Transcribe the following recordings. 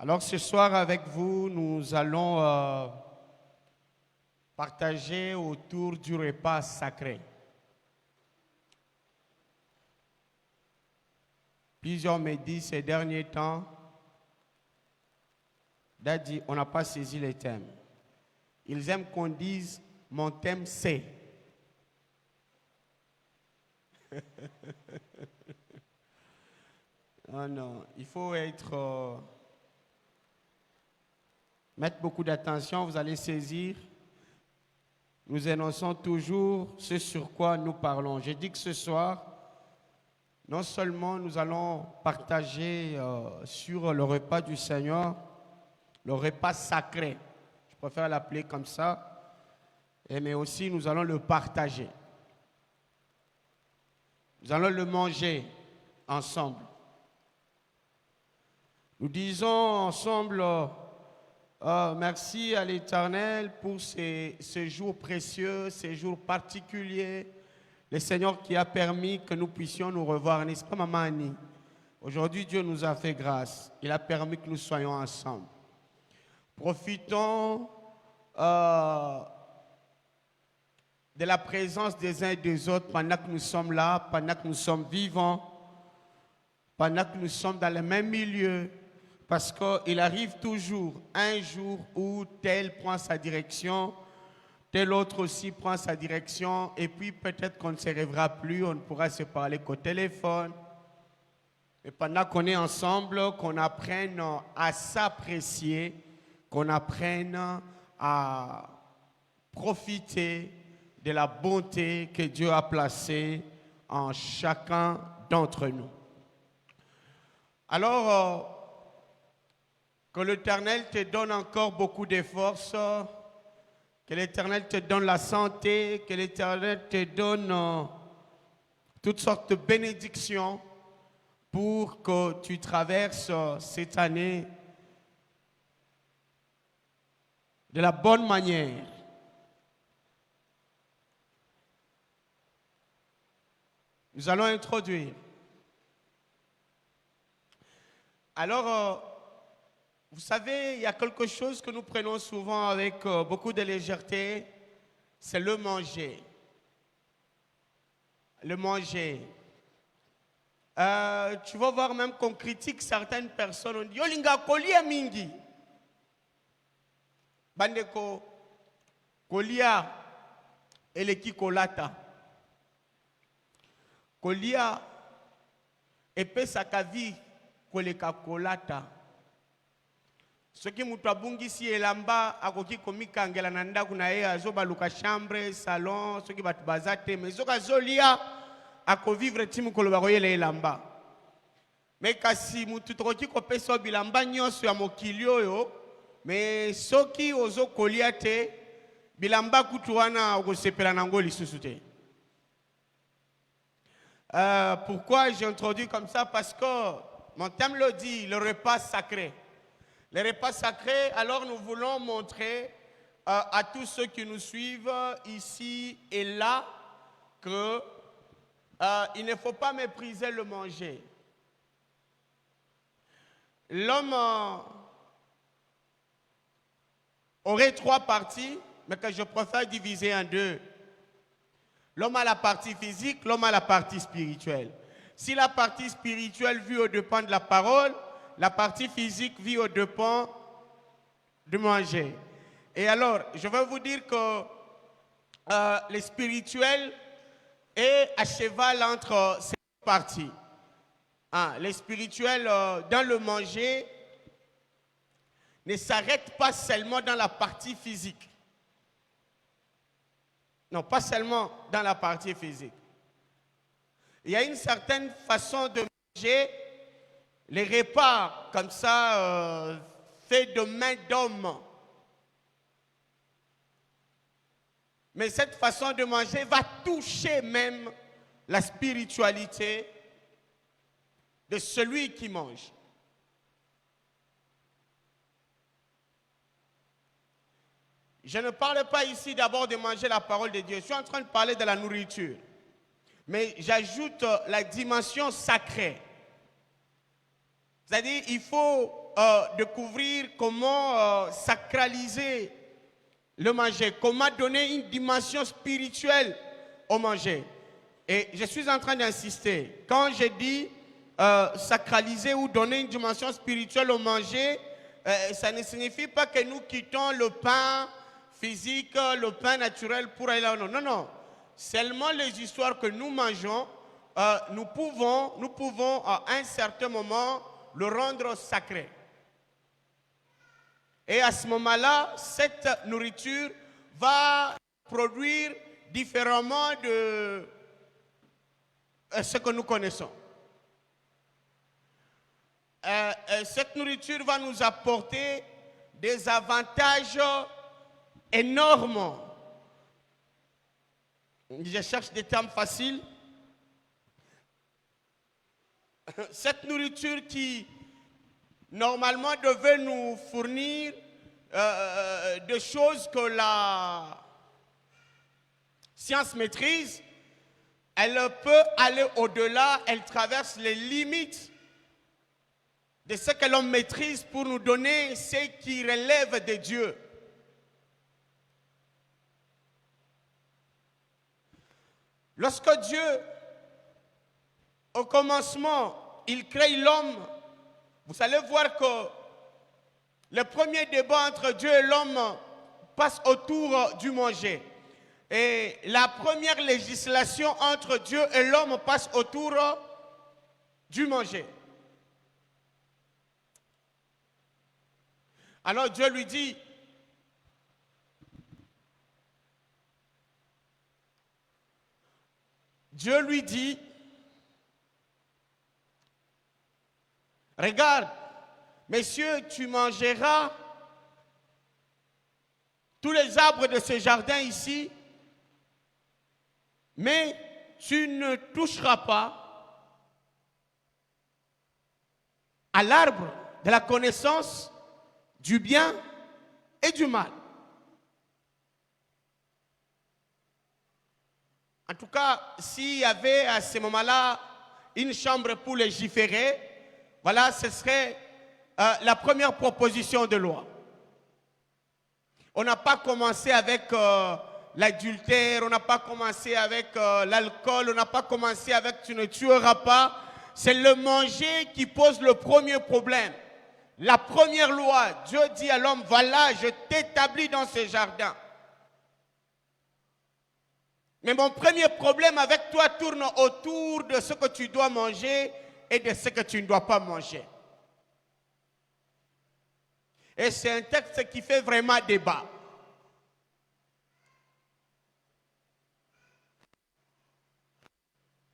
Alors ce soir avec vous, nous allons partager autour du repas sacré. Plusieurs me disent ces derniers temps, Daddy, on n'a pas saisi les thèmes. Ils aiment qu'on dise, mon thème c'est. Non, non, il faut mettre beaucoup d'attention, vous allez saisir. Nous énonçons toujours ce sur quoi nous parlons. J'ai dit que ce soir, non seulement nous allons partager sur le repas du Seigneur, le repas sacré, je préfère l'appeler comme ça, mais aussi nous allons le partager. Nous allons le manger ensemble. Nous disons ensemble merci à l'Éternel pour ces jours précieux, ces jours particuliers. Le Seigneur qui a permis que nous puissions nous revoir, n'est-ce pas, Maman Annie? Aujourd'hui, Dieu nous a fait grâce. Il a permis que nous soyons ensemble. Profitons de la présence des uns et des autres pendant que nous sommes là, pendant que nous sommes vivants, pendant que nous sommes dans le même milieu. Parce qu'il arrive toujours un jour où tel prend sa direction, tel autre aussi prend sa direction, et puis peut-être qu'on ne se rêvera plus, on ne pourra se parler qu'au téléphone. Et pendant qu'on est ensemble, qu'on apprenne à s'apprécier, qu'on apprenne à profiter de la bonté que Dieu a placée en chacun d'entre nous. Alors, que l'Éternel te donne encore beaucoup de force, que l'Éternel te donne la santé, que l'Éternel te donne toutes sortes de bénédictions pour que tu traverses cette année de la bonne manière. Nous allons introduire. Alors, vous savez, il y a quelque chose que nous prenons souvent avec beaucoup de légèreté, c'est le manger. Le manger. Tu vas voir même qu'on critique certaines personnes, on dit « Yolinga kolia mingi ». Bandeko, kolia eleki kolata. Kolia epesaka vi koleka kolata. Soki mutu abungisi elamba akoki komikangela na ndaku na ye azobaluka chambre, salon, soki batu bazate, mais soki azolia akovivre ti mukolo bakoyela elamba. Mais kasi mutu tokoki kopesa bilamba nyonso ya mokili oyo, mais soki ozokolia te, bilamba kutu wana okosepela nango lisusu te. Pourquoi j'ai introduit comme ça? Parce que mon thème le dit, le repas sacré. Les repas sacrés, alors nous voulons montrer à tous ceux qui nous suivent ici et là que il ne faut pas mépriser le manger. L'homme aurait trois parties, mais que je préfère diviser en deux. L'homme a la partie physique, l'homme a la partie spirituelle. Si la partie spirituelle vit au dépend de la parole, la partie physique vit au dépend de manger. Et alors, je vais vous dire que le spirituel est à cheval entre ces deux parties. Le spirituel, dans le manger, ne s'arrête pas seulement dans la partie physique. Non, pas seulement dans la partie physique. Il y a une certaine façon de manger. Les repas, comme ça, faits de main d'homme. Mais cette façon de manger va toucher même la spiritualité de celui qui mange. Je ne parle pas ici d'abord de manger la parole de Dieu. Je suis en train de parler de la nourriture. Mais j'ajoute la dimension sacrée. C'est-à-dire, il faut découvrir comment sacraliser le manger, comment donner une dimension spirituelle au manger. Et je suis en train d'insister. Quand je dis sacraliser ou donner une dimension spirituelle au manger, ça ne signifie pas que nous quittons le pain physique, le pain naturel pour aller là. Non, non, non. Seulement les histoires que nous mangeons, nous pouvons à un certain moment le rendre sacré. Et à ce moment-là, cette nourriture va produire différemment de ce que nous connaissons. Cette nourriture va nous apporter des avantages énormes. Je cherche des termes faciles. Cette nourriture qui normalement devait nous fournir des choses que la science maîtrise, elle peut aller au-delà, elle traverse les limites de ce que l'on maîtrise pour nous donner ce qui relève de Dieu. Lorsque Dieu, au commencement, il crée l'homme, vous allez voir que le premier débat entre Dieu et l'homme passe autour du manger. Et la première législation entre Dieu et l'homme passe autour du manger. Alors Dieu lui dit, regarde, messieurs, tu mangeras tous les arbres de ce jardin ici, mais tu ne toucheras pas à l'arbre de la connaissance du bien et du mal. En tout cas, s'il y avait à ce moment-là une chambre pour légiférer, voilà, ce serait la première proposition de loi. On n'a pas commencé avec l'adultère, on n'a pas commencé avec l'alcool, on n'a pas commencé avec tu ne tueras pas. C'est le manger qui pose le premier problème. La première loi, Dieu dit à l'homme, voilà, je t'établis dans ce jardin. Mais mon premier problème avec toi tourne autour de ce que tu dois manger et de ce que tu ne dois pas manger. Et c'est un texte qui fait vraiment débat.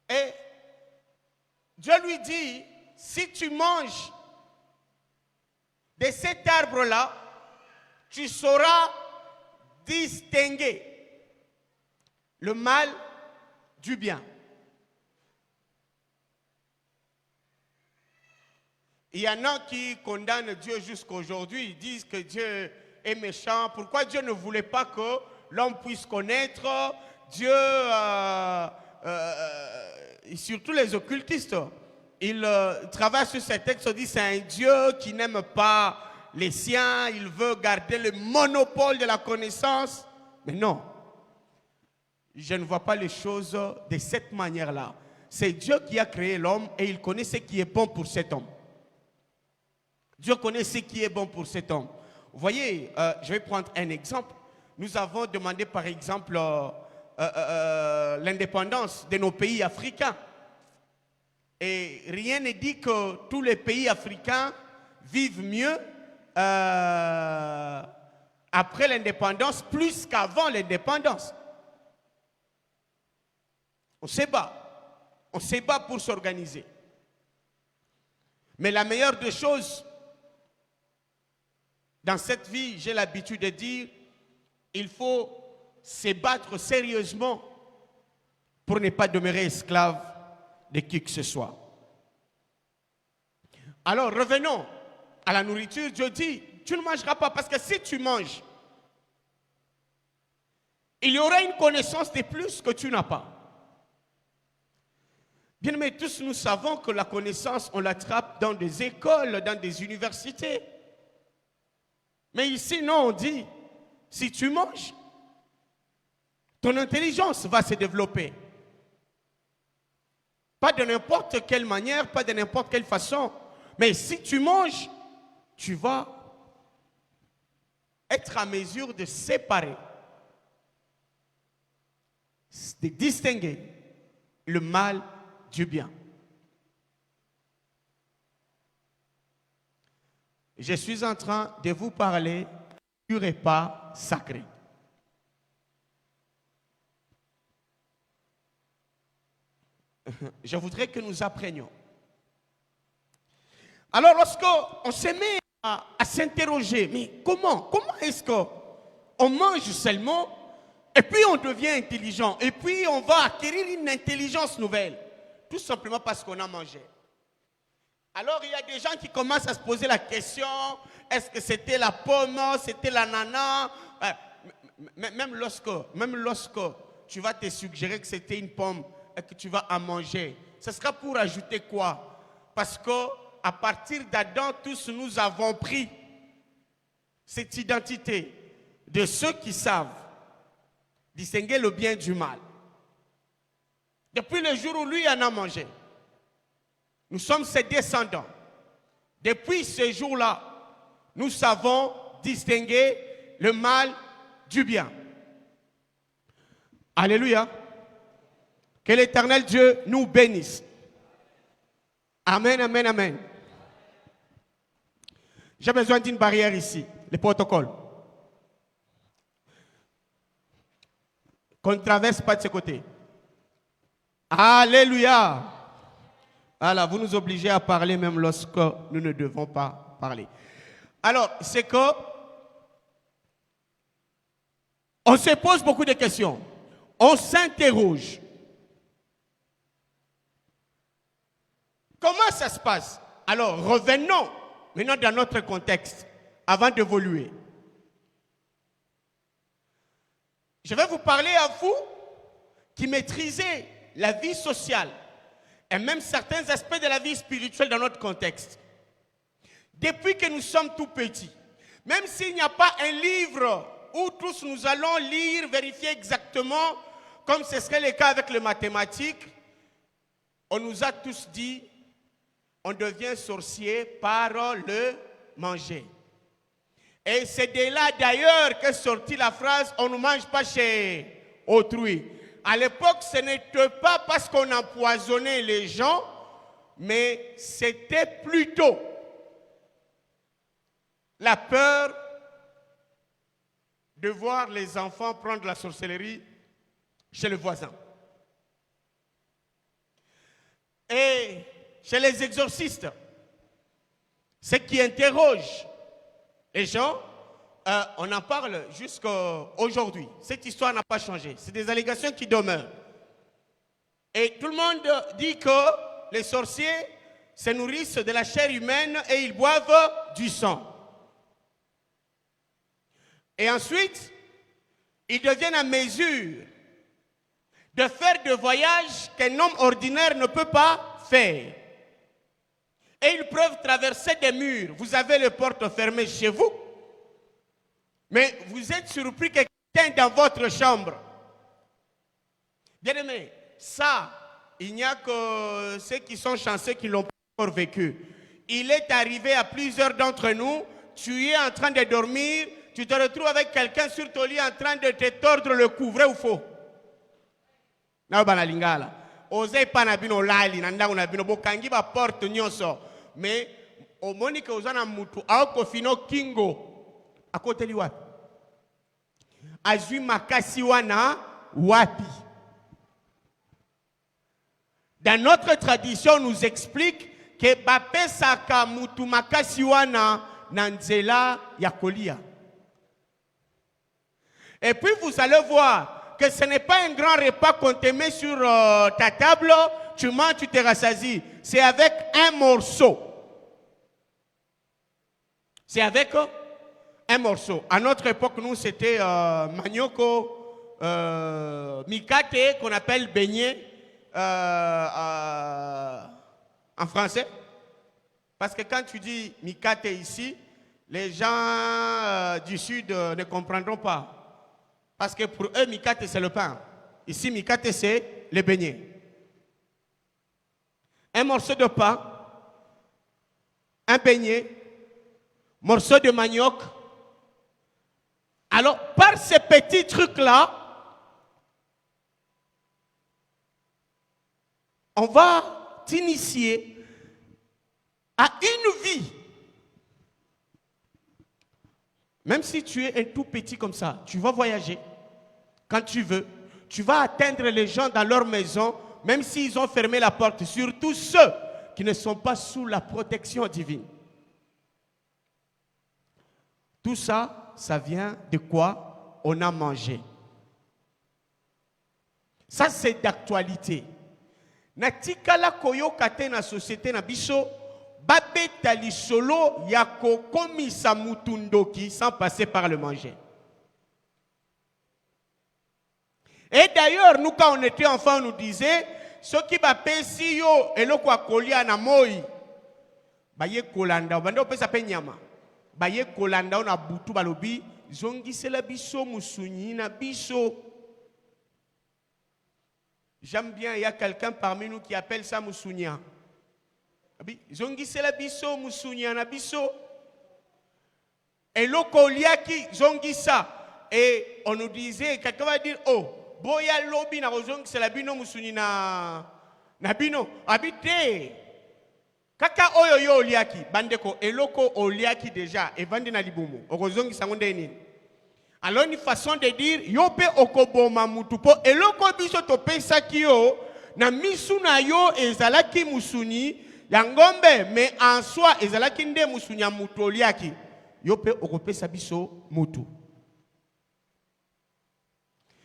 Et Dieu lui dit, si tu manges de cet arbre-là, tu sauras distinguer le mal du bien. Il y en a qui condamnent Dieu jusqu'à aujourd'hui. Ils disent que Dieu est méchant. Pourquoi Dieu ne voulait pas que l'homme puisse connaître Dieu, surtout les occultistes. Ils travaillent sur ces textes, ils disent c'est un Dieu qui n'aime pas les siens, il veut garder le monopole de la connaissance. Mais non, je ne vois pas les choses de cette manière-là. C'est Dieu qui a créé l'homme et il connaît ce qui est bon pour cet homme. Dieu connaît ce qui est bon pour cet homme. Vous voyez, je vais prendre un exemple. Nous avons demandé par exemple l'indépendance de nos pays africains. Et rien ne dit que tous les pays africains vivent mieux après l'indépendance plus qu'avant l'indépendance. On se bat pour s'organiser. Mais la meilleure des choses dans cette vie, j'ai l'habitude de dire, il faut se battre sérieusement pour ne pas demeurer esclave de qui que ce soit. Alors revenons à la nourriture. Dieu dit, tu ne mangeras pas parce que si tu manges, il y aura une connaissance de plus que tu n'as pas. Bien aimés, tous nous savons que la connaissance, on l'attrape dans des écoles, dans des universités. Mais ici, non, on dit, si tu manges, ton intelligence va se développer. Pas de n'importe quelle manière, pas de n'importe quelle façon. Mais si tu manges, tu vas être à mesure de séparer, de distinguer le mal du bien. Je suis en train de vous parler du repas sacré. Je voudrais que nous apprenions. Alors, lorsqu'on se met à s'interroger, mais comment est-ce qu'on mange seulement et puis on devient intelligent et puis on va acquérir une intelligence nouvelle, tout simplement parce qu'on a mangé. Alors, il y a des gens qui commencent à se poser la question, est-ce que c'était la pomme, c'était l'ananas? Même lorsque tu vas te suggérer que c'était une pomme et que tu vas en manger, ce sera pour ajouter quoi? Parce qu'à partir d'Adam, tous nous avons pris cette identité de ceux qui savent distinguer le bien du mal. Depuis le jour où lui en a mangé, nous sommes ses descendants. Depuis ce jour-là, nous savons distinguer le mal du bien. Alléluia. Que l'Éternel Dieu nous bénisse. Amen, amen, amen. J'ai besoin d'une barrière ici, le protocole. Qu'on ne traverse pas de ce côté. Alléluia. Alors, vous nous obligez à parler même lorsque nous ne devons pas parler. Alors, c'est que on se pose beaucoup de questions. On s'interroge. Comment ça se passe? Alors, revenons maintenant dans notre contexte avant d'évoluer. Je vais vous parler à vous qui maîtrisez la vie sociale et même certains aspects de la vie spirituelle dans notre contexte. Depuis que nous sommes tout petits, même s'il n'y a pas un livre où tous nous allons lire, vérifier exactement, comme ce serait le cas avec les mathématiques, on nous a tous dit, on devient sorcier par le manger. Et c'est de là d'ailleurs qu'est sortie la phrase « on ne mange pas chez autrui ». À l'époque, ce n'était pas parce qu'on empoisonnait les gens, mais c'était plutôt la peur de voir les enfants prendre la sorcellerie chez le voisin. Et chez les exorcistes, ce qui interroge les gens, on en parle jusqu'à aujourd'hui. Cette histoire n'a pas changé. C'est des allégations qui demeurent. Et tout le monde dit que les sorciers se nourrissent de la chair humaine et ils boivent du sang. Et ensuite, ils deviennent à mesure de faire des voyages qu'un homme ordinaire ne peut pas faire. Et ils peuvent traverser des murs. Vous avez les portes fermées chez vous, mais vous êtes surpris que quelqu'un dans votre chambre. Bien aimé, ça, il n'y a que ceux qui sont chanceux qui ne l'ont pas encore vécu. Il est arrivé à plusieurs d'entre nous, tu es en train de dormir, tu te retrouves avec quelqu'un sur ton lit en train de te tordre le cou, vrai ou faux? Na bana lingala. Osei panabino lali nanda unabino bokangi ba porte nyonso. Mais au Monica ozana mutu ako fino kingo akoteli wapi? Azui makasi wana wapi? Dans notre tradition, on nous explique que bape saka mutu makasi wana nanzela yakolia. Et puis vous allez voir que ce n'est pas un grand repas qu'on te met sur ta table, tu manges, tu te rassasies. C'est avec un morceau. C'est avec un morceau. À notre époque, nous, c'était manioko, mikate, qu'on appelle beignet, en français. Parce que quand tu dis mikate ici, les gens du sud ne comprendront pas. Parce que pour eux, mikate c'est le pain. Ici, mikate c'est le beignet. Un morceau de pain, un beignet, morceau de manioc. Alors, par ces petits trucs-là, on va t'initier à une vie. Même si tu es un tout petit comme ça, tu vas voyager quand tu veux. Tu vas atteindre les gens dans leur maison, même s'ils ont fermé la porte, surtout ceux qui ne sont pas sous la protection divine. Tout ça, ça vient de quoi on a mangé. Ça, c'est d'actualité. Natikala koyo kate na société na biso, babeta lisolo yako komisa mutundoki sans passer par le manger. Et d'ailleurs, nous quand on était enfants, on nous disait, ceux qui bapé si yo eloko akolia na moi, baye kolanda, bando pesa pe nyama, baye kolanda na butu balobi, zongi sela biso musunyi na biso. J'aime bien, il y a quelqu'un parmi nous qui appelle ça Moussounia. Zongi c'est la biso, Moussounia na biso. Et l'oko liaki, zongi ça. Et on nous disait, quelqu'un va dire, oh, boya lobi na zongi c'est la bino Moussouni na bino. Habité. Kaka oyo yo liaki, bandeko, et l'oko oliaki déjà, et vandi na libumu. Orozongi sangonde nini. Alors une façon de dire yope okoboma mutupo eloko biso topesa kio na misu na yo ezalaki musuni ya ngombe mais en soi ezalaki nde musuni ya mutu oliaki yope okopesa biso mutu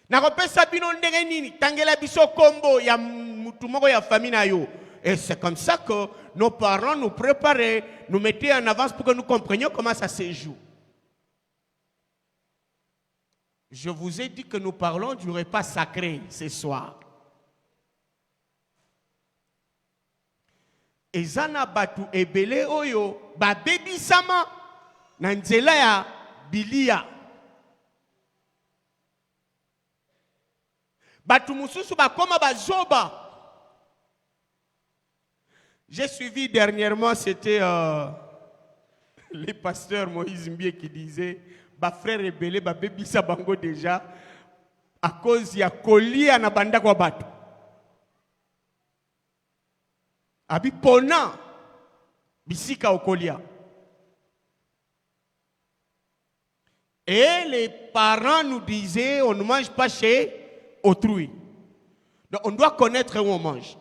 na kopesa bino ndenge nini tangela biso kombo ya mutu moko ya famille na yo. Et c'est comme ça que nos parents nous préparaient, nous mettaient en avance pour que nous comprenions comment ça se joue. Je vous ai dit que nous parlons du repas sacré ce soir. Ezana batu ebele oyo ba baby sama na nzela ya bilia. Batu mususu ba koma ba zoba. J'ai suivi dernièrement, c'était le pasteur Moïse Mbie qui disait ba frère rebelle ba baby sa bango déjà à cause ya kolia na banda kwa batu abi pona bisika okolia. Et les parents nous disaient on ne mange pas chez autrui. Donc on doit connaître où on mange.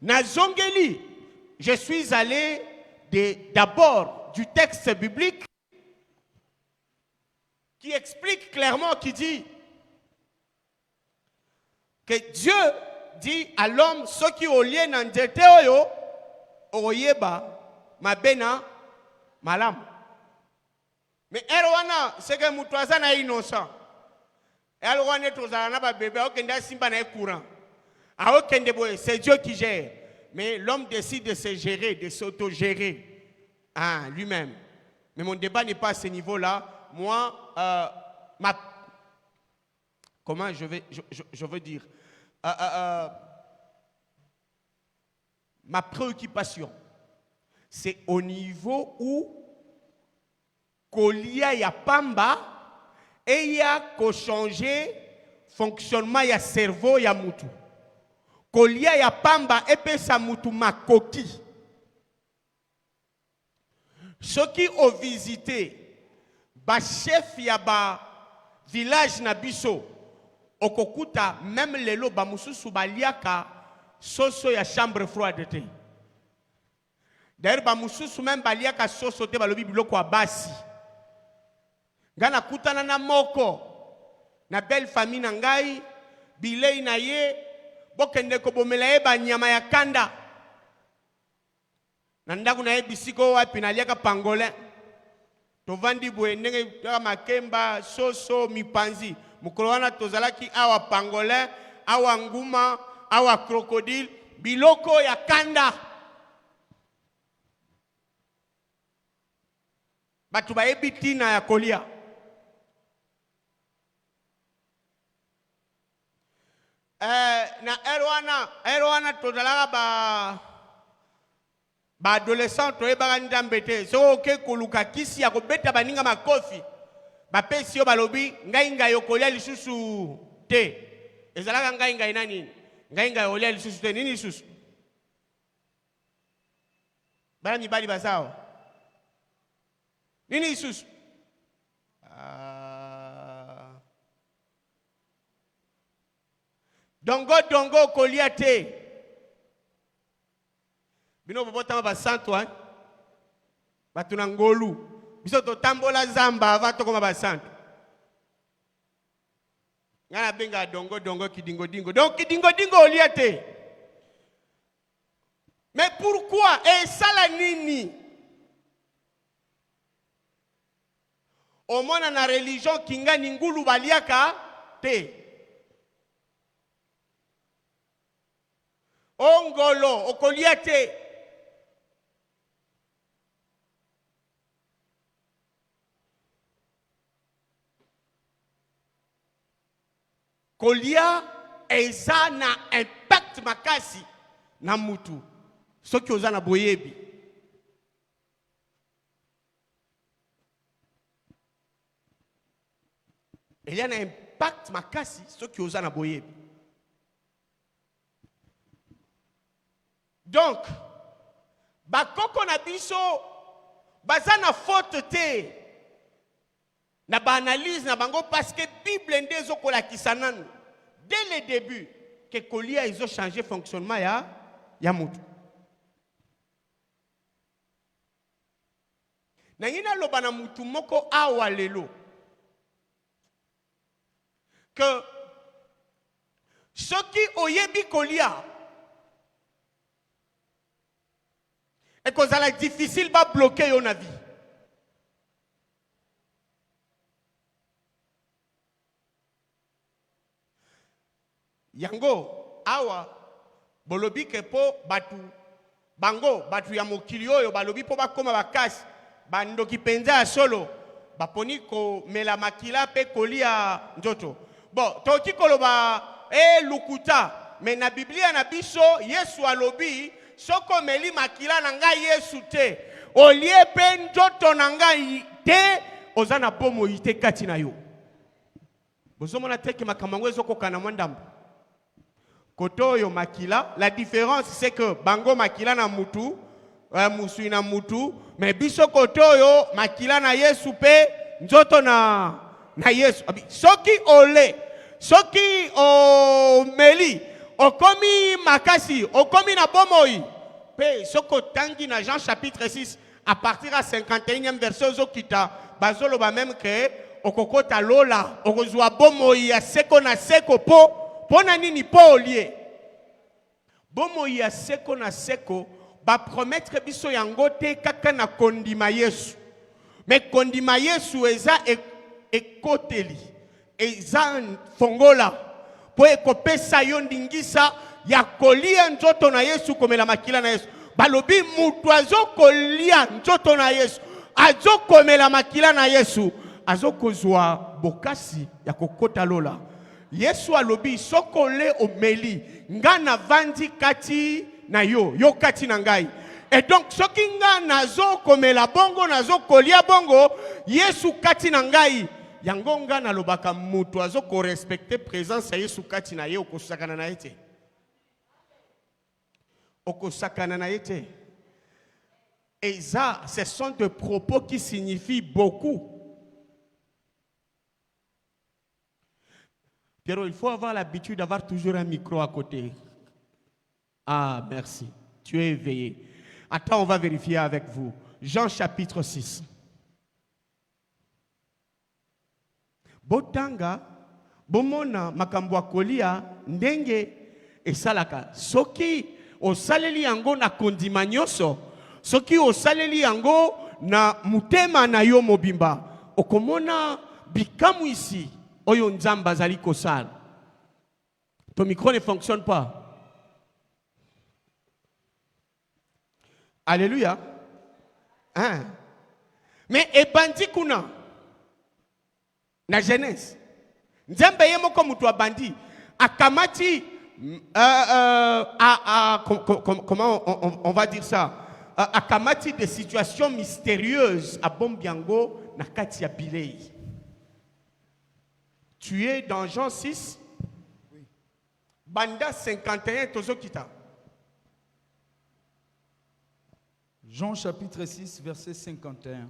Na Zongeli, je suis allé d'abord du texte biblique qui explique clairement, qui dit que Dieu dit à l'homme, ce qui au lieu n'endete oyo, oyeba, mabena, malam. Mais erwana, c'est que moutoisa na innocent. Erwana tozala na ba bébé, okenda simba na courant. A okende boye, c'est Dieu qui gère. Mais l'homme décide de se gérer, de s'auto-gérer lui-même. Mais mon débat n'est pas à ce niveau-là. Moi, comment je veux dire, ma préoccupation, c'est au niveau où kolia ya pamba et ya ko changer fonctionnement ya cerveau ya mutu. Kolia ya pamba et sa mutu makoki. Ceux qui ont visité ba chef ya ba village na biso okokuta même lelo ba mususu baliaka soso ya chambre froide te. D'ailleurs ba mususu même baliaka soso te balobi biloko ya basi. Ngana kutana na moko na belle famille na ngai bilei na ye bokende ko bomela ye ba nyama ya kanda. Na ndaku na ye bisiko wapi na liaka pangolin. Tovandi boye ndenge makemba soso mipanzi mukolo wana tozalaki awa pangolin awa nguma awa crocodile, biloko ya kanda. Batu bayebi tina ya kolia. Na erwana tozalaka ba adolescent toyebaka ndambe te. So oke koluka kisi ya kobeta baninga makofi. Bapesi yo balobi ngai yokolia lisusu te. Ezalaka ngai nani? Ngai yokolia lisusu te. Nini lisusu? Bala mibali basao. Nini lisusu? Dongo kolia te. Bino bobota ba santo hein. Batuna ngolu. Biso to tambola zamba ava to koma ba santo. Ngana benga dongo kidingo dingo. Donc kidingo dingo olia te. Mais pourquoi? Et ça la nini? Au moins na religion kinga ningulu baliaka te. Ongolo okolia te. Kolia eza na impact makasi na mutu. Soki oza na boyebi. Il y a un impact makasi soki oza na boyebi. Donc, bakoko na biso baza na faute te. Na ba analyse na bango parce que Bible ndezo kolakisa nanu dès le début que kolia ils ont changé fonctionnement ya mutu. Na ngina loba na mutu moko awa lelo que soki oyebi kolia et que ça est difficile ba bloquer yo na vie. Yango awa bolobi ke po batu ya mokili oyo balobi po bakoma bakasi bandoki penza ya solo baponi ko mela makila pe kolia njoto. Bon, toki koloba lukuta mais na Biblia na biso Yesu alobi soko meli makila na ngai Yesu te olie pe njoto na ngai te ozana bomo ite kati na yo. Bozomona teke makamango ezoko na mwandamba. Kotoyo makila, la différence c'est que bango makila na mutu, musu na mutu, mais biso kotoyo makila na Yesu pe njoto na Yesu. Soki ole, soki o meli, okomi makasi, okomi na bomoi. Pe soko tangi na Jean chapitre 6 à partir à 51e verset zokita bazolo ba même que okokota lola, okozwa bomoi ya seko na seko po pona nini po olie. Bomo ya seko na seko ba promettre biso yango te kaka na kondima Yesu. Mais kondima Yesu eza ekoteli. Eza fongola. Po ekopesa yo ndingisa ya kolia njoto na Yesu komela makila na Yesu. Balobi mutu azokolia njoto na Yesu. Azokomela makila na Yesu. Azokozwa bokasi ya kokota lola. Yesu alobi sokole omeli ngana vandi kati na yo kati na ngai. Et donc soki nga nazo komela bongo nazo kolia bongo Yesu kati na ngai yango nga na lobaka mutu azo ko respecter présence ya Yesu kati na ye okosakana na yete. Okosakana na yete. Et ça ce sont des propos qui signifient beaucoup. Pierrot, il faut avoir l'habitude d'avoir toujours un micro à côté. Ah, merci. Tu es éveillé. Attends, on va vérifier avec vous. Jean chapitre 6. Botanga, bomona makambwa kolia, ndenge, et salaka. Soki, o saleli yango na kondima nyoso. Soki, o saleli yango na mutema na yo mobimba. Okomona bikamu ici. Oyo nzamba zali kosal. Ton micro ne fonctionne pas. Alléluia. Hein? Mais ebandi kuna na Genèse. Nzambe ye moko mutu abandi akamati comment on va dire ça? Akamati des situations mystérieuses à Bombiango na kati ya Bilei. Tu es dans Jean 6. Oui. Banda 51 tozokita. Jean chapitre 6 verset 51.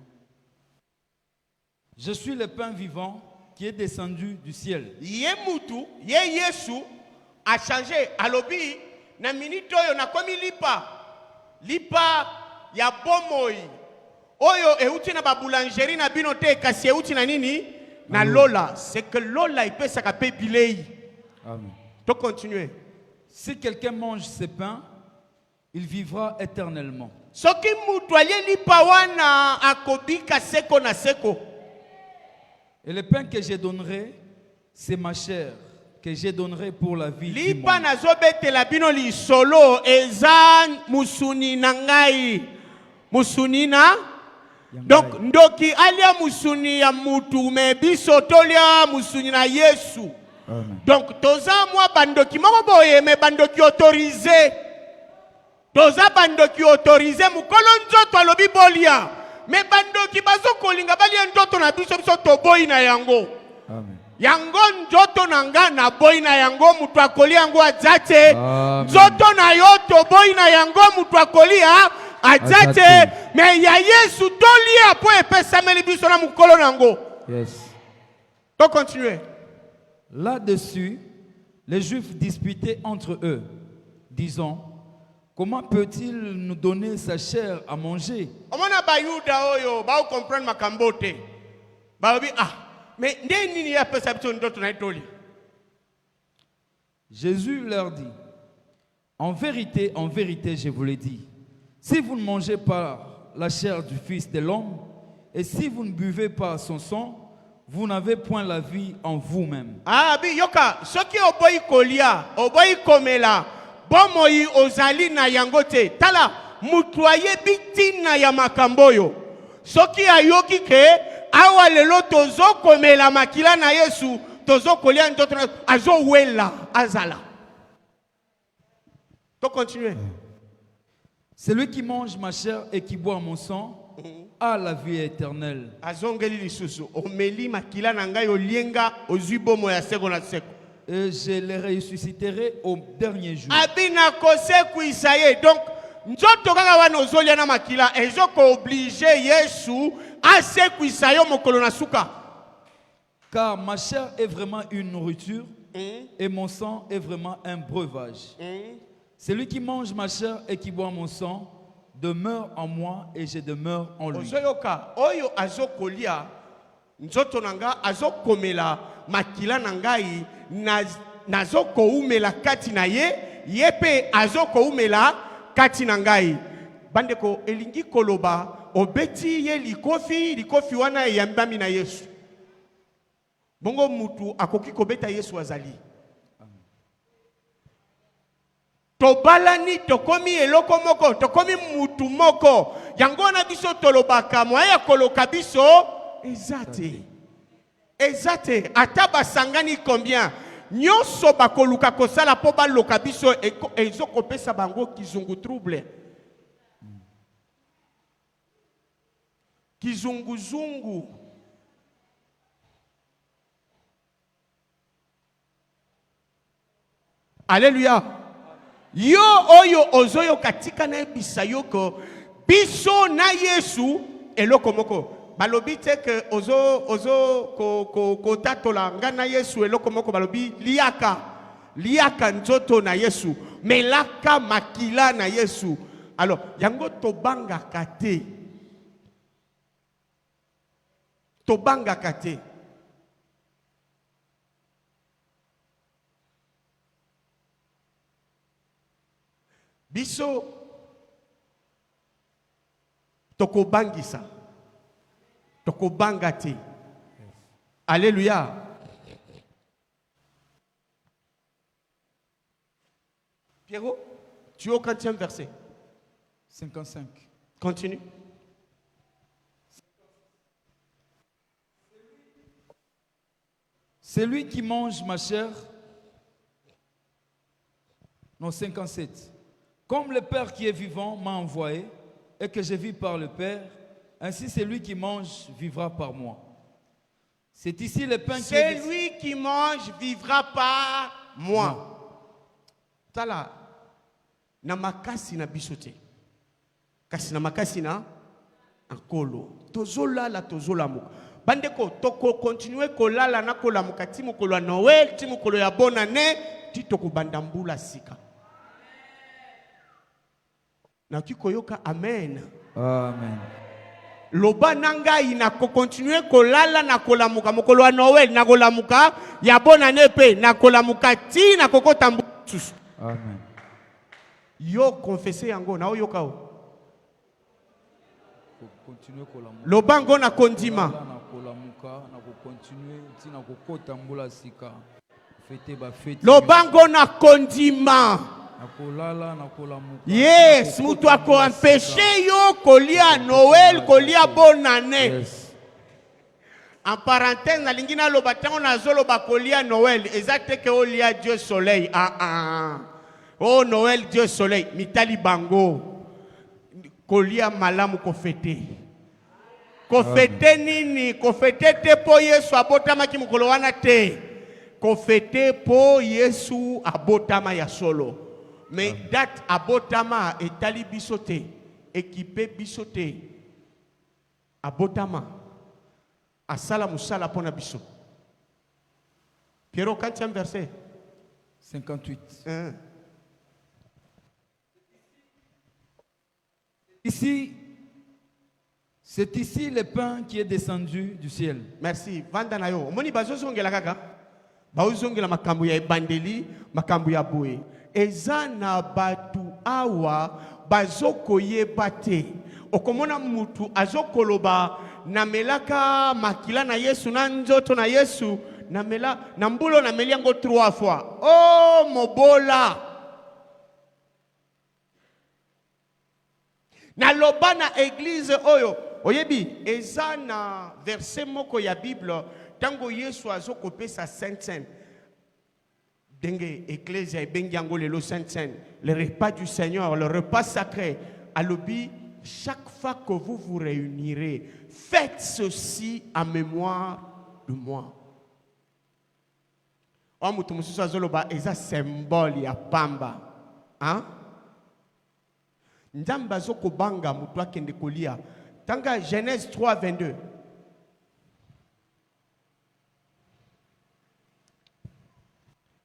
Je suis le pain vivant qui est descendu du ciel. Yemutu, Yesu a changé. Alobi, na minute oyo na komi lipa. Lipa ya bomoi. Oyo euti na baboulangerie na binote kasi euti na nini? Na Lola. C'est que Lola il peut s'accaper Bilei. Amen. Tu continuer. Si quelqu'un mange ce pain, il vivra éternellement. Soki mutu alie lipa wana akobika seko na seko. Et le pain que je donnerai, c'est ma chair, que je donnerai pour la vie du monde. Lipa nazobete la bino li solo ezan musuni nangai. Musuni na? Donc ndoki alia musuni ya mutu me biso tolia musuni na Yesu. Amen. Donc toza mwa bandoki moko boye me bandoki autorisé. Toza bandoki autorisé mukolo nzoto alobi bolia. Me bandoki bazo kolinga balia nzoto na biso biso toboyi na yango. Amen. Yango nzoto nanga na boyi na yango mutu akoli yango azate. Nzoto na yo toboyi na yango mutu akoli azate. Me ya Yesu tolia po epesa meli biso na mukolo nango. Yes. To continuer. Là-dessus, les Juifs disputaient entre eux, disant: comment peut-il nous donner sa chair à manger? Omona bayuda oyo ba comprendre makambo te. Ba bi mais ndeni nini ya pesa biso ndoto na itoli. Jésus leur dit: en vérité, je vous le dis, si vous ne mangez pas la chair du Fils de l'homme, et si vous ne buvez pas son sang, vous n'avez point la vie en vous-même. Bi yoka, soki oboyi kolia, oboyi komela, bomoi ozali na yangote. Tala, mutuaye bitina ya makamboyo. Soki ayoki ke, awa lelo tozo komela makila na Yesu, tozo kolia ndoto na azo wela azala. To continuer. Celui qui mange ma chair et qui boit mon sang a la vie éternelle. Azongeli lisusu, omeli makila na ngai olienga ozubo mo ya seko na seko. Et je les ressusciterai au dernier jour. Abina koseku isaye. Donc, nzoto kaka wana ozolia na makila ezoko oblige Yesu aseku isayo mokolo na suka. Car ma chair est vraiment une nourriture et mon sang est vraiment un breuvage. Celui qui mange ma chair et qui boit mon sang demeure en moi et je demeure en lui. Ozoyoka, oyo azokolia, nzoto nanga azokomela makila nangai nazoko umela kati na ye, yepe azoko umela kati nangai. Bandeko elingi koloba, obeti ye likofi wana yambami na Yesu. Bongo mutu akoki kobeta Yesu azali. Tobalani tokomi eloko moko, tokomi mutu moko. Yango na biso tolobaka moya koloka biso ezate. Ezate ataba sangani combien? Nyonso bakoluka kosala po baloka biso ezoko pesa bango kizungu trouble. Kizungu zungu. Alléluia. Yo oyo ozoyo katika na ebisa yoko biso na Yesu eloko moko. Balobi te que ozo ko tatola ngana Yesu eloko moko balobi liaka nzoto na Yesu melaka makila na Yesu. Alors yango tobanga kate. Tobanga kate. Biso toko bangisa. Toko bangati. Alléluia. Pierrot, tu es au 40e verset. 55. Continue. Celui qui mange ma chair, non 57, comme le Père qui est vivant m'a envoyé et que je vis par le Père, ainsi celui qui mange vivra par moi. C'est ici le pain qui est... Celui qui mange vivra par moi. Tala, na makasi na bisote. Kasi na makasi na ankolo. Tozola la tozola mo. Bandeko, toko continue kolala na kola mukati mukolo ya Noël, ti mukolo ya bonne année, ti toko bandambula sika. Na kikoyoka amen. Amen. Loba nanga ina ko continue kolala na kola muka mukolo ya Noël na kola muka ya bonne année pe na kola muka ti na kokota mbusu. Amen. Yo confesser yango na oyoka o. Continue kolamuka. Lobango na kondima. Na kolamuka na continue ti na kokota mbula sika. Fete ba fete. Lobango na kondima. Na kolala na kolamuka. Yes, mutu ako empêcher yo kolia Noël, kolia bonne année. Yes. En parenthèse, na lingina loba tango na zolo ba kolia Noël, exacte que olia Dieu soleil. Oh Noël Dieu soleil, mitali bango. Kolia malamu ko fete. Ko fete nini, ko fete te po Yesu abotama ki mukolo wana te. Ko fete po Yesu abotama ya solo. Mais date abotama etali bisote, équipé bisote. Abotama. Asala musala pona biso. Pierrot, quand tu as un verset 58. hein? Ici, c'est ici le pain qui est descendu du ciel. Merci. Vanda na yo. Moni bazozongela kaka. Bauzongela makambu ya ebandeli, makambu ya boye. Eza na batu awa bazokoyeba te. Okomona mutu azokoloba namelaka makila na Yesu na nzoto na Yesu namela na mbulo nameli yango 3 fois. Oh mobola. Na loba na église oyo oyebi eza na verset moko ya Bible tango Yesu azokopesa Sainte Seine denge ecclesia ebengi yango lelo Sainte Seine, le repas du Seigneur, le repas sacré. Alobi, chaque fois que vous vous réunirez, faites ceci en mémoire de moi. O mutu mususu azoloba eza symbole ya pamba. Hein? Nzambe azokobanga mutu akende kolia. Tanga Genèse 3, 22.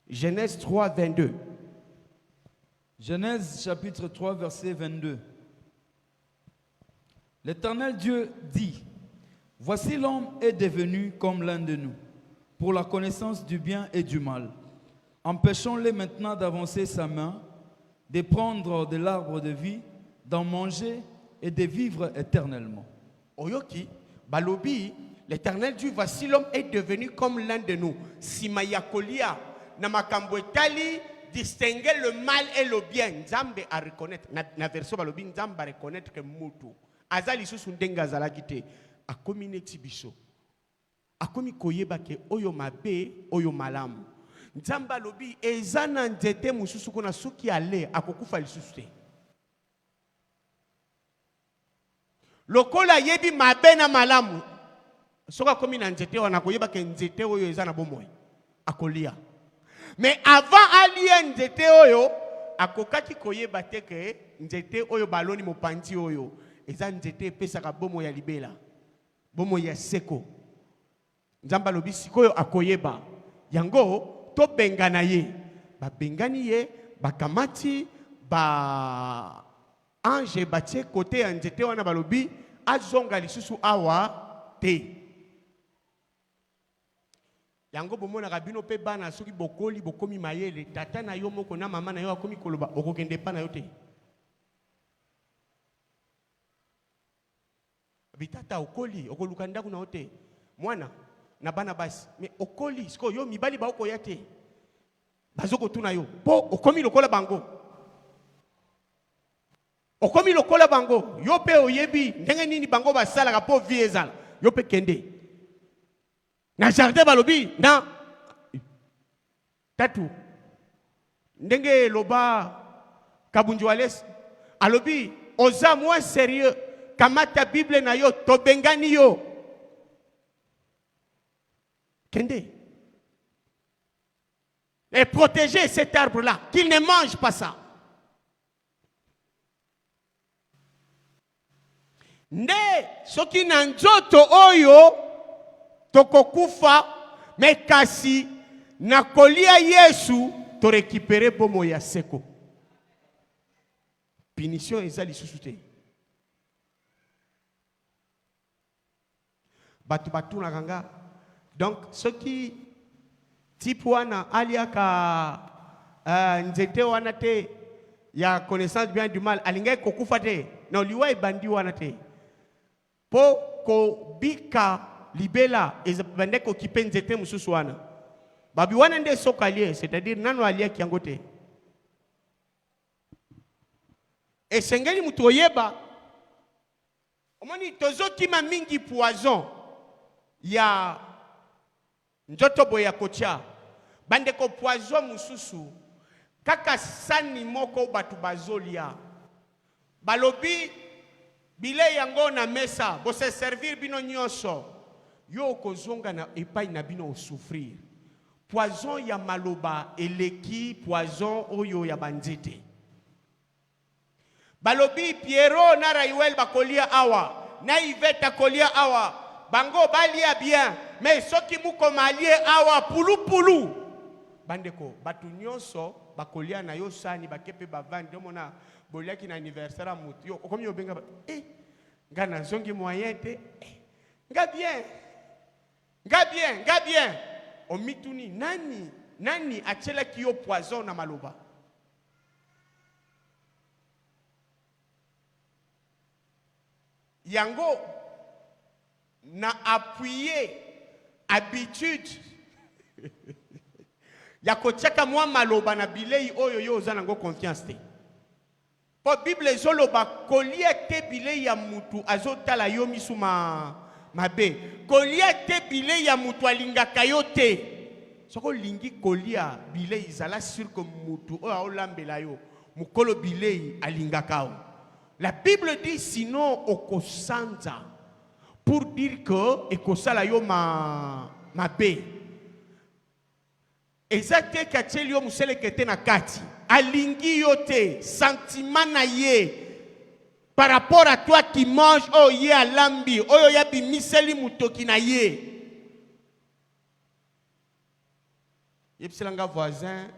Genèse 3, 22. Genèse chapitre 3, verset 22. L'Éternel Dieu dit, voici l'homme est devenu comme l'un de nous, pour la connaissance du bien et du mal. Empêchons-le maintenant d'avancer sa main, de prendre de l'arbre de vie, d'en manger et de vivre éternellement. Oyoki, balobi, l'Éternel Dieu, voici l'homme est devenu comme l'un de nous. Simayakolia, namakambo etali, distinguer le mal et le bien. Nzambe a reconnaître, na version balobi, Nzambe a reconnaître que mutu. Azali susu ndenga zalakite, akomi neti biso. Akomi koyeba ke oyo mabe, oyo malamu. Nzambe alobi, ezana nzete mususu kona suki ale, akokufa lisusu te. Lokola yebi mabe na malamu. Soka komi na nzete wana koyeba ke nzete oyo ezana bomoi. Akolia. Mais avant alia nzete oyo, akokaki koyeba te ke nzete oyo baloni mopanzi oyo. Eza nzete pesaka bomoi ya libela. Bomoi ya seko. Nzamba lobi sikoyo akoyeba. Yango to bengana ye. Ba bengani ye, ba kamati, ba ange batie côté ya nzete wana balobi azonga lisusu awa te. Yango bomona kabino pe bana soki bokoli bokomi mayele tata na yo moko na mama na yo akomi koloba okokende pa na yo te. Bitata okoli okoluka ndaku na yo te. Mwana na bana basi mais okoli siko yo mibali ba okoya te. Bazoko tuna yo po okomi lokola bango. okomi lokola bango yo pe oyebi ndenge nini bango basalaka po vie ezala yo pe kende na jardin balobi na tatu ndenge loba Kabunju Wales alobi oza moins sérieux kamata Bible na yo tobengani yo kende et protéger cet arbre là qu'il ne mange pas ça. Nde soki na nzoto oyo tokokufa me kasi na kolia Yesu to récupérer bomo ya seko. Punition eza lisusu te. Batu na kanga. Donc soki type wana aliaka nzete wana te ya connaissance bien du mal alingai kokufa te na liwa ebandi wana te. Po ko bika libela ezabande ko kipenzete mususu wana babi wana nde sokalie c'est-à-dire nano alia kiango te esengeli mutu oyeba omoni tozokima mingi poison ya njoto boya kocha bande ko poison mususu kaka sani moko batu bazolia balobi bile yango na mesa bo se servir bino nyonso yo kozonga na epai na bino souffrir poison ya maloba eleki poison oyo ya banzete balobi Piero na Raiwel bakolia awa na Iveta kolia awa bango balia bien mais soki muko malie awa pulu bandeko batu nyonso bakolia na yo sani bakepe bavandi mona boliaki na anniversaire mutu yo okomi obenga ngana zongi moyen te nga bien omituni nani achela ki yo poison na maloba yango na appuyer habitude ya kochaka mwa maloba na bilei oyo yo oza nango confiance te po Bible zoloba kolia te bilei ya mutu azotala yo misu mabe kolia te bilei ya mutu alingaka yo te soko lingi kolia bilei izala sur que mutu oyo aolambela yo mukolo bilei alingaka o. La Bible dit sinon okosanza pour dire que ekosala yo mabe ezate kacheli yo musele kete na kati alingi yo te sentiment na ye par rapport à toi qui mange oh ye alambi oyo ya bimiseli mutoki na ye yepselanga voisin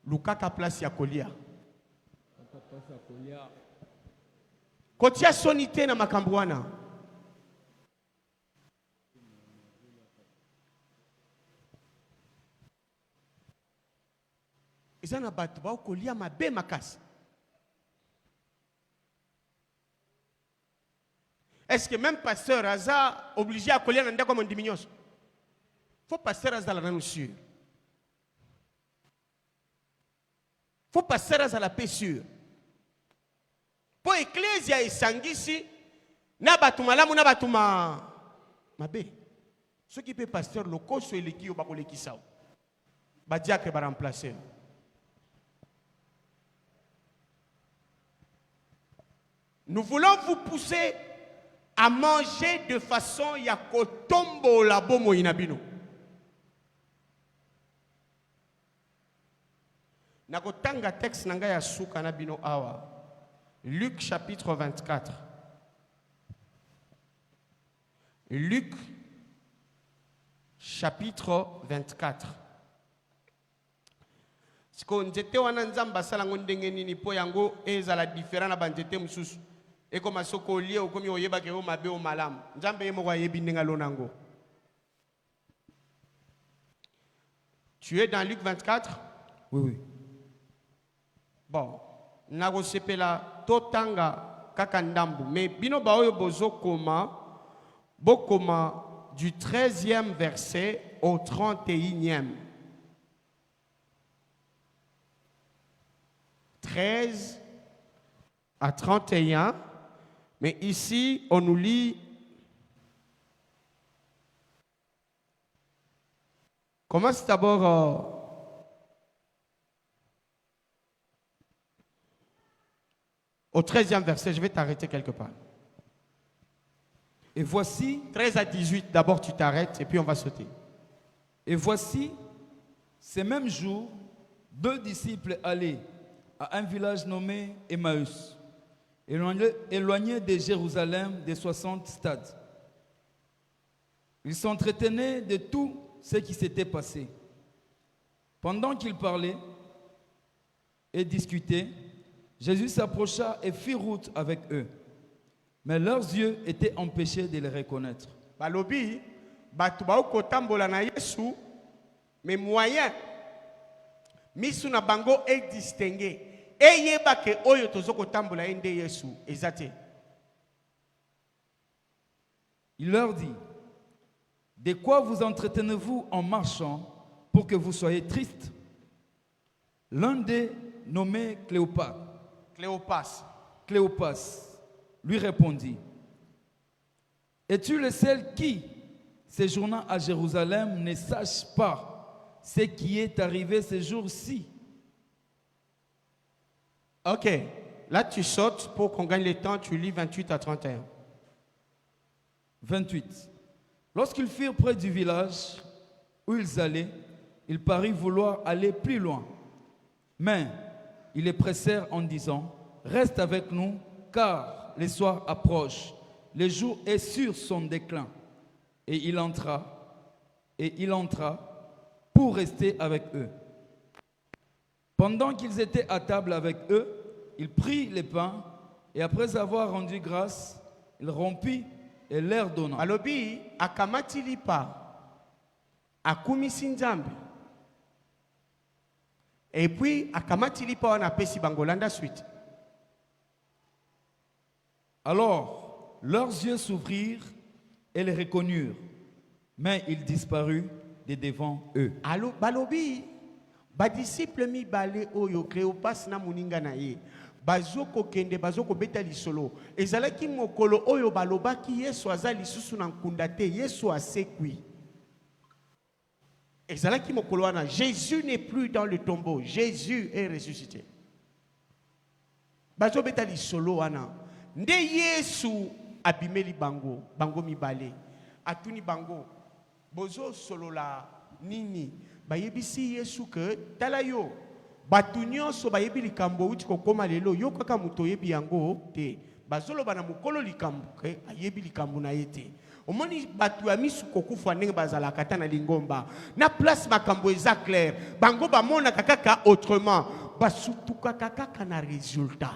lukaka place ya kolia kotia sonite na makambo wana ezana batu ba kolia mabe makasi. Est-ce que même pasteur Aza obligé à coller dans comme on diminue? Faut pasteur Aza la sûr. Faut pasteur Aza la paix sûre. Pour ecclésia et sangisi na batuma lamu na batuma mabe. Ce qui peut pasteur le koso eleki yo bakoleki sao. Ba diacre ba remplacer. Nous voulons vous pousser à manger de façon yakotombo la bomo inabino. Nakotanga texte nanga ya suka nabino awa. Luc chapitre 24. Luc chapitre 24. Siko nzete wana nzamba sala ndenge nini po yango ezala différent na banzete mususu. Et comme à Sokolie ou comme Yoyeba qui est au Mabé au Malam. Njambe Moga Yebinenga Lonango. Tu es dans Luc 24? Oui. Bon. Nago sepela totanga kakandambu. Mais bino baoyo bozo koma. Bokoma du 13e verset au 31e. 13 à 31. Mais ici, on nous lit. Commence d'abord au 13e verset. Je vais t'arrêter quelque part. Et voici, 13 à 18, d'abord tu t'arrêtes et puis on va sauter. et voici, ces mêmes jours, 2 disciples allaient à un village nommé Emmaüs, éloigné de Jérusalem de 60 stades. Ils s'entretenaient de tout ce qui s'était passé. Pendant qu'ils parlaient et discutaient, Jésus s'approcha et fit route avec eux. Mais leurs yeux étaient empêchés de les reconnaître. Balobi, batu ba kotambola na Yesu, mais moyen misu na bango est distingué. Eyeba ke oyo tozo kotambola ende Yesu, ezate. Il leur dit: de quoi vous entretenez-vous en marchant pour que vous soyez tristes? L'un des nommé Cléopas lui répondit: es-tu le seul qui, séjournant à Jérusalem, ne sache pas ce qui est arrivé ce jour-ci? Ok, là tu sautes pour qu'on gagne le temps, tu lis 28 à 31. 28. Lorsqu'ils furent près du village où ils allaient, il parut vouloir aller plus loin. Mais ils les pressèrent en disant: reste avec nous, car le soir approche, le jour est sur son déclin. Et il entra pour rester avec eux. Pendant qu'ils étaient à table avec eux, il prit les pains et après avoir rendu grâce, il rompit et leur donna. Alobi akamati lipa akumisi nzambe. Et puis akamati lipa wana pesi bangolanda suite. Alors leurs yeux s'ouvrirent et les reconnurent, mais il disparut de devant eux. Allo balobi ba disciple mi balé oyo Cléopas na muninga na ye. Bazoko kende bazoko beta lisolo. Ezalaki mokolo oyo balobaki Yesu azali susu na nkunda te, Yesu asekwi. Ezalaki mokolo wana, Jésus n'est plus dans le tombeau, Jésus est ressuscité. Bazo beta lisolo wana. Nde Yesu abimeli bango, bango mibale. Atuni bango. Bozo solola nini. Bayebisi Yesu ke talayo. Batu nyonso bayebi likambo uti kokoma lelo yo kaka muto yebi yango te. Bazolo bana mukolo likambo ke ayebi likambo na yete. Omoni batu ya misu kokufa ndenge bazala kata na lingomba. Na place makambo eza clair. Bango bamona kaka autrement. Basutuka kaka na résultat.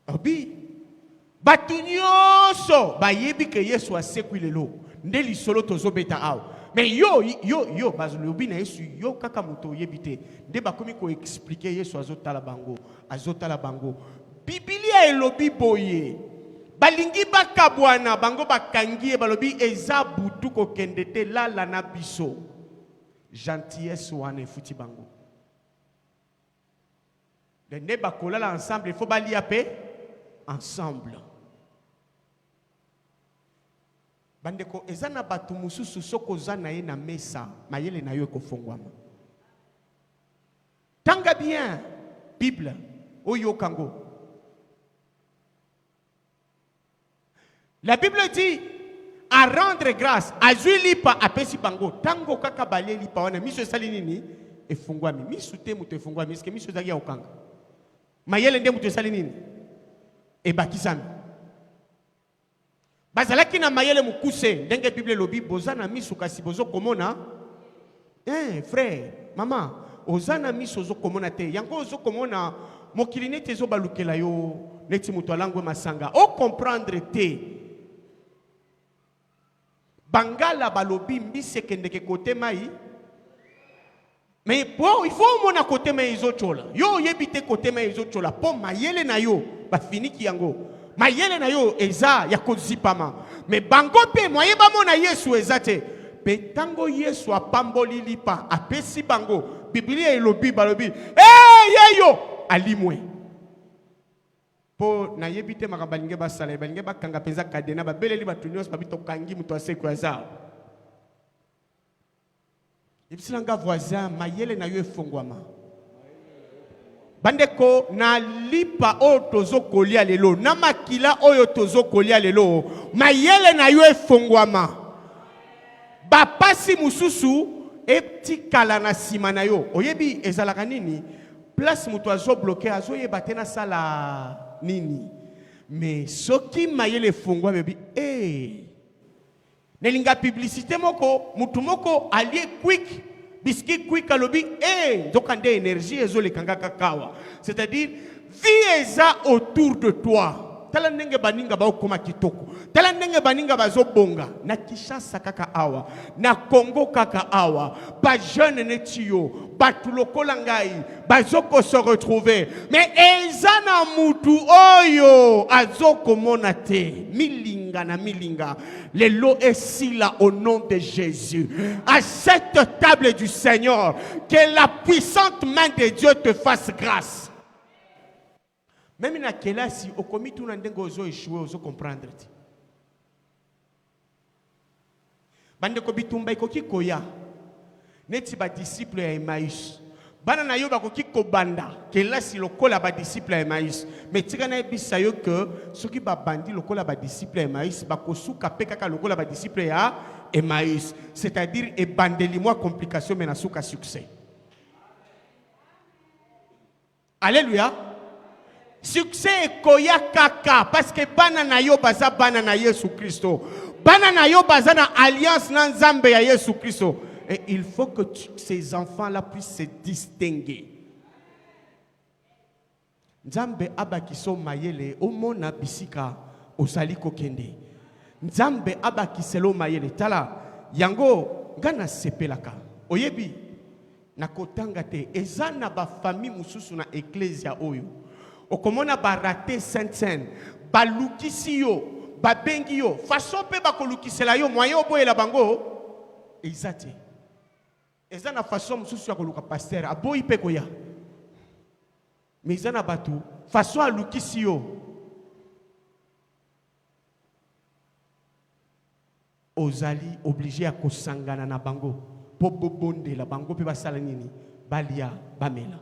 Obi batu nyonso bayebi ke Yesu asekwi lelo. Nde lisolo tozobeta aw. Mais yo bazolobi na Yesu yo kaka muto yebite. Nde bakomi ko expliquer Yesu azotala bango. Biblia elobi boye. Balingi bakabwana bango bakangie balobi eza butu ko kendete lala na biso. Gentillesse wana efuti bango. Nde bakolala ensemble, il faut balia pe ensemble. Bandeko ezana batu mususu soko zana ye na mesa mayele na yo kofongwama. Tanga bien Bible oyo kango. La Bible dit à rendre grâce à lipa apesi bango tango kaka balé lipa wana miso sali nini efongwami miso te muto efongwami eske miso zaki ya okanga. Mayele nde muto sali nini e bakisami. Bazalaki na mayele mukuse ndenge Bible lobi bozana misu kasi bozo komona frère maman ozana misu ozo komona te yango ozo komona mokili nete ezo balukela yo neti mutu alangwe masanga o comprendre te bangala balobi mbise kendeke kote mai mais bon il faut mona kote mai ezo chola yo yebite kote mai ezo chola po mayele na yo ba finiki yango. Mayele na yo eza ya kozipama. Me bango pe moyeba mona Yesu ezate. Pe tango Yesu apamboli lipa apesi bango. Biblia elobi balobi. Eh yo alimwe. Po na yebite makabalinge basala balinge bakanga penza kadena babeleli batunios babito kangi muto aseko azao. Ibsilanga voisin mayele na yo efongwama. Bandeko na lipa oyo tozo kolia lelo na makila oyo tozo kolia lelo mayele na yo efongwama. Bapasi mususu etikala na sima na yo. Oyebi ezalaka nini? Place muto azo bloqué azo yeba tena sala nini. Mais soki mayele efongwa bebi nelinga publicité moko mutu moko allié quick biscuit quick alobi ndokande énergie ezole kanga kakawa. C'est-à-dire vie eza autour de toi. Tala ndenge baninga ba okoma kitoko. Tala ndenge baninga bazo bonga na Kinshasa kaka awa, na Congo kaka awa, ba jeune netio, ba tulokola ngai, bazoko se retrouver. Mais eza na mutu oyo azoko mona te, milinga na milinga. Lelo esila au nom de Jésus. À cette table du Seigneur, que la puissante main de Dieu te fasse grâce. Même na kelasi okomi tu na ndengo ozo échouer ozo comprendre ti. Bande ko bitumba ikoki koya. Neti ba disciple ya Emmaüs. Bana na yo bakoki ko banda kelasi lokola ba disciple ya Emmaüs. Mais tika na ebisa yo que soki ba bandi lokola ba disciple ya Emmaüs bakosuka pe kaka lokola ba disciple ya Emmaüs. C'est-à-dire ebandeli moi complication mais na suka succès. Alléluia. Succès est koya kaka parce que bana na yo baza bana na Yesu Christo. Bana na yo baza na alliance na Nzambe ya Yesu Christo. Et il faut que ces enfants-là puissent se distinguer. Nzambe abakiso mayele omona bisika osali kokende. Nzambe abakiselo mayele tala yango ngana sepelaka. Oyebi na kotanga te ezana ba famille mususu na ecclesia oyo. Okomona ba raté Sainte-Seine, ba lukisi yo, ba bengi yo, façon pe ba kolukisela yo moyen oboyela bango ezate. Ezana façon mususu ya koluka pasteur aboyi pe koya. Mais ezana batu façon alukisi yo. Ozali obligé à kosangana na bango po bobonde la bango pe basala nini balia bamela.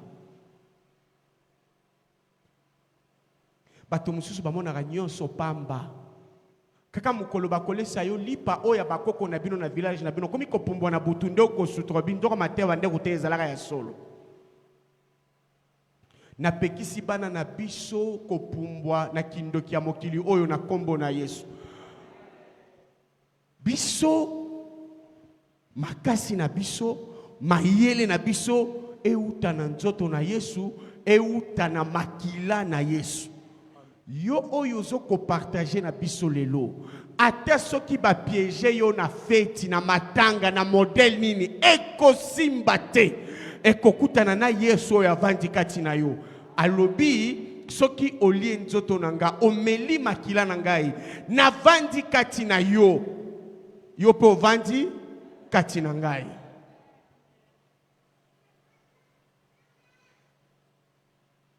Bato mususu bamona nyonso pamba kaka mukolo bakolesa yo lipa oya bakoko na bino na village na bino komi kopumbwa na butu ndoko sutra bino ndoko matewa ndeko te ezalaka ya solo na pekisi bana na biso kopumbwa na kindoki ya mokili oyo na kombo na Yesu biso makasi na biso mayele na biso euta na nzoto na Yesu euta na makila na Yesu. Yo oyo zo ko partager na biso lelo ata soki ba piéger yo na feti na matanga na modèle nini eko simba te ekokutana na Yesu ya vandi kati na yo alobi soki olie nzoto nanga omeli makila na ngai na vandi kati na yo yo po vandi kati na ngai.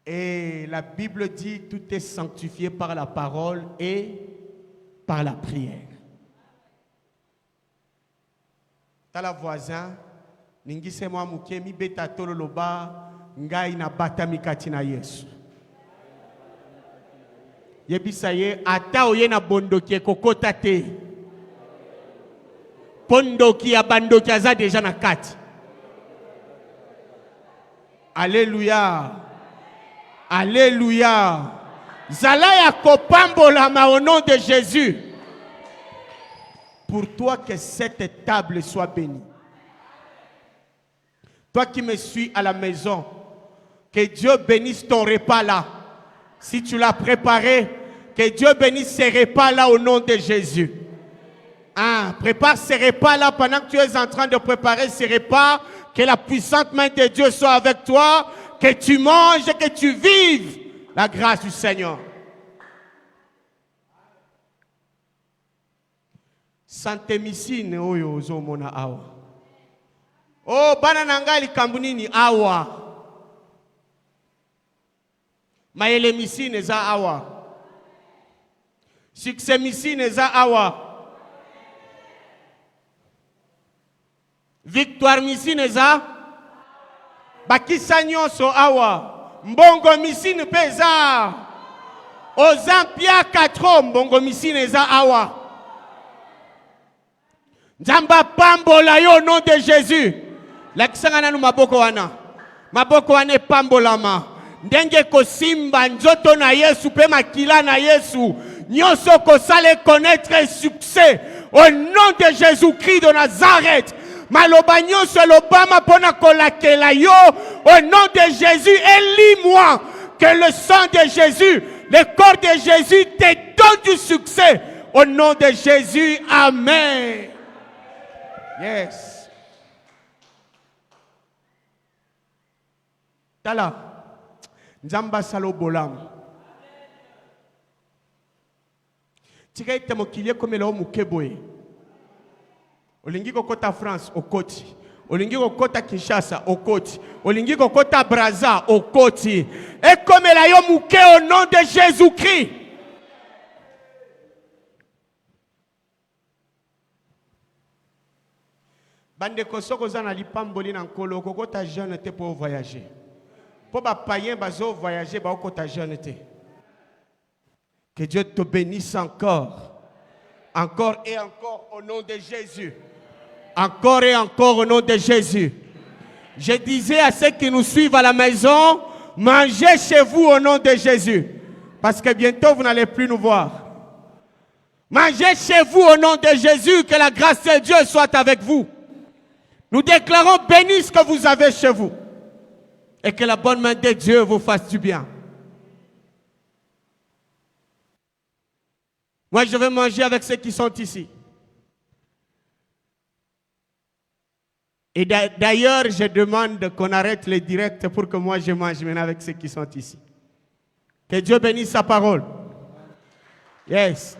Et la Bible dit tout est sanctifié par la parole et par la prière. Tala voisin, ningise mwa muke mi beta tolo loba ngai na bata mikati na Yesu. Yebisa ye ata oye na bondoki kokota te. Pondoki ya bandoki aza deja na kati. Alléluia. Alléluia. Zalaya kopambola ma au nom de Jésus. Pour toi que cette table soit bénie. Toi qui me suis à la maison, que Dieu bénisse ton repas là. Si tu l'as préparé, que Dieu bénisse ces repas là au nom de Jésus. Prépare ces repas là pendant que tu es en train de préparer ces repas. Que la puissante main de Dieu soit avec toi. Que tu manges et que tu vives la grâce du Seigneur. Santé missine oyo zo mona awa. Oh, bana nanga likambo nini awa. Mayele misine za awa. Succès misine za awa. Victoire misine za bakisa nyonso awa. Mbongo misine peza. Ozampia 4 mbongo misine za awa. Nzamba pambola yo au nom de Jésus. Lakisanga nanu maboko wana. Maboko wane pambolama. Ndenge kosimba nzoto na Yesu pe makila na Yesu. Nyonso kosale connaître succès au nom de Jésus-Christ de Nazareth. Maloba nyonso lobama pona kolakela yo au nom de Jésus. Élis-moi que le sang de Jésus, le corps de Jésus te donne du succès au nom de Jésus. Amen. Yes. Tala. Nzamba salo bolam. Tika ite mokilie komela o mukeboye. Olingi kokota France okoti. Olingi kokota Kinshasa okoti. Olingi kokota Brazza okoti. Et komela yo muke au nom de Jésus-Christ. Bande kosoko zana lipamboli na nkolo kokota jeune te pour voyager. Pour les païens bazo voyager ba okota jeune te. Que Dieu te bénisse encore. Encore et encore au nom de Jésus. Encore et encore au nom de Jésus. Je disais à ceux qui nous suivent à la maison, mangez chez vous au nom de Jésus. Parce que bientôt vous n'allez plus nous voir. Mangez chez vous au nom de Jésus, que la grâce de Dieu soit avec vous. Nous déclarons béni ce que vous avez chez vous. Et que la bonne main de Dieu vous fasse du bien. Moi, je vais manger avec ceux qui sont ici. Et d'ailleurs, je demande qu'on arrête les directs pour que moi je mange maintenant avec ceux qui sont ici. Que Dieu bénisse sa parole. Yes.